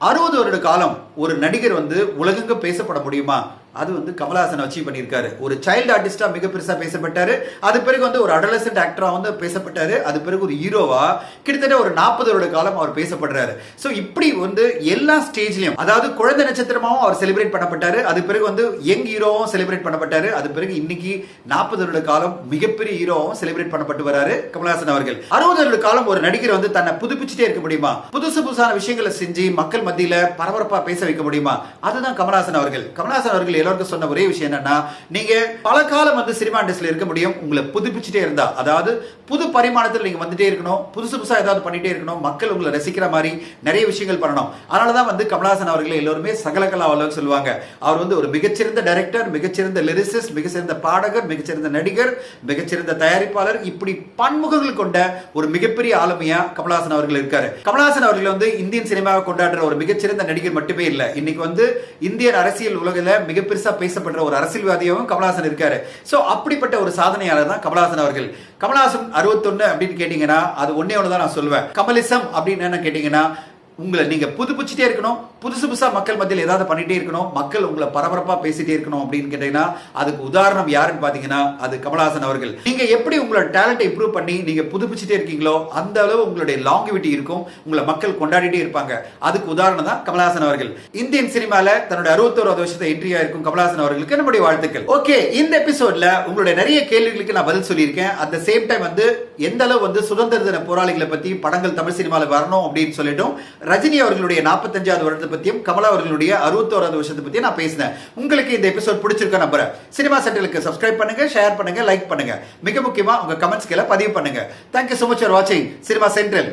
60 வருட காலம் ஒரு நடிகர் வந்து உலகெங்கும் பேசப்பட முடியுமா? அது வந்து கமலஹாசன் அச்சீவ் பண்ணியிருக்காரு. ஒரு சைல்டு ஆர்டிஸ்டா மிக பெருசா பேசப்பட்டாரு. அது பிறகு வந்து ஒரு அடலசன்ட் ஆக்டரா வந்து பேசப்பட்டாரு. அது பிறகு ஒரு ஹீரோவா கிட்டத்தட்ட ஒரு 40 வருட காலம் அவர் பேசப்படுறாரு. சோ இப்படி வந்து எல்லா ஸ்டேஜ்லயும், அதாவது குழந்தை நட்சத்திரமாவும் அவர் செலிப்ரேட் பண்ணப்பட்டாரு. அது பிறகு வந்து யங் ஹீரோவும் செலிப்ரேட் பண்ணப்பட்டாரு. அது பிறகு இன்னைக்கு 40 வருட காலம் மிகப்பெரிய ஹீரோவும் செலிப்ரேட் பண்ணப்பட்டு வராரு கமலஹாசன் அவர்கள். 60 வருட காலம் ஒரு நடிகர் வந்து தன்னை புதுப்பிச்சுட்டே இருக்க முடியுமா? புதுசு புதுசான விஷயங்களை செஞ்சு மக்கள் மத்தியில பரபரப்பா பேச வைக்க முடியுமா? அதுதான் கமலஹாசன் அவர்கள். கமலஹாசன் அவர்கள் எல்லாருக்கும் சொன்ன ஒரே விஷயம் என்னன்னா, நீங்க பல காலம் வந்து சினிமா இண்டஸ்ட்ரியில இருக்க முடியும் உங்களை புதுப்பிச்சுட்டே இருந்தா. அதாவது புது பரிமாணத்தில் நீங்க வந்துட்டே இருக்கணும், புதுசு புதுசா ஏதாவது பண்ணிட்டே இருக்கணும், மக்கள் உங்களை ரசிக்கிற மாதிரி நிறைய விஷயங்கள் பண்ணணும். அதனாலதான் வந்து கமலஹாசன் அவர்கள் எல்லாருமே சகலகலா வல்லவன் சொல்லுவாங்க. அவர் வந்து ஒரு மிகச்சிறந்த டைரக்டர், மிகச்சிறந்த லிரிசிஸ்ட், மிகச்சிறந்த பாடகர், மிகச்சிறந்த நடிகர், மிகச்சிறந்த தயாரிப்பாளர், இப்படி பன்முகங்கள் கொண்ட ஒரு மிகப்பெரிய ஆளுமையா கமலஹாசன் அவர்கள் இருக்காரு. கமலஹாசன் அவர்கள் வந்து இந்தியன் சினிமாவை கொண்டாடுற ஒரு மிகச்சிறந்த நடிகர் மட்டுமே இல்ல, இன்னைக்கு வந்து இந்தியன் அரசியல் உலகில மிக பெருசா பேசப்படுற ஒரு அரசியல்வாதியாகவும் கமலஹாசன் இருக்காரு. சோ அப்படிப்பட்ட ஒரு சாதனையாளர் தான் கமலஹாசன் அவர்கள். கமலஹாசன் 61 அப்படின்னு கேட்டீங்கன்னா அது ஒன்னே ஒண்ணுதான் நான் சொல்லுவேன். கமலிசம் அப்படின்னு என்ன கேட்டீங்கன்னா, உங்களை நீங்க புதுப்பிச்சுட்டே இருக்கணும், புதுசு புதுசா மக்கள் மத்தியில் ஏதாவது பண்ணிட்டே இருக்கணும், மக்கள் உங்களை பரபரப்பா பேசிட்டே இருக்கணும் அப்படின்னு கேட்டீங்கன்னா அதுக்கு உதாரணம் யாருன்னு பாத்தீங்கன்னா அது கமலஹாசன் அவர்கள். நீங்க எப்படி உங்களோட டேலண்டை இம்ப்ரூவ் பண்ணி நீங்க புதுப்பிச்சுட்டே இருக்கீங்களோ அந்த அளவு உங்களுடைய லாங்கிவிட்டி இருக்கும், உங்களை மக்கள் கொண்டாடிட்டே இருப்பாங்க. அதுக்கு உதாரணம் தான் கமலஹாசன் அவர்கள். இந்தியன் சினிமால தன்னுடைய 61வது வருஷத்தை என்ட்ரி ஆயிருக்கும் கமலஹாசன் அவர்களுக்கு நம்முடைய வாழ்த்துக்கள். ஓகே, இந்த எபிசோட்ல உங்களுடைய நிறைய கேள்விகளுக்கு நான் பதில் சொல்லியிருக்கேன். அட் த சேம் டைம் வந்து எந்த அளவு வந்து சுதந்திர தின போராளிகளை பத்தி படங்கள் தமிழ் சினிமால வரணும் அப்படின்னு சொல்லிட்டோம். ரஜினி அவர்களுடைய 45வது வருடத்தை பத்தியும் கமலா அவர்களுடைய 61வது வருஷத்தை பத்தியும் நான் பேசினேன். உங்களுக்கு இந்த எபிசோட் பிடிச்சிருக்க நம்புறேன். சினிமா சென்ட்ரலுக்கு சப்ஸ்கிரைப் பண்ணுங்க, ஷேர் பண்ணுங்க, லைக் பண்ணுங்க. மிக முக்கியமா உங்க கமெண்ட்ஸ்களை பதிவு பண்ணுங்க. Thank you so much for watching cinema central.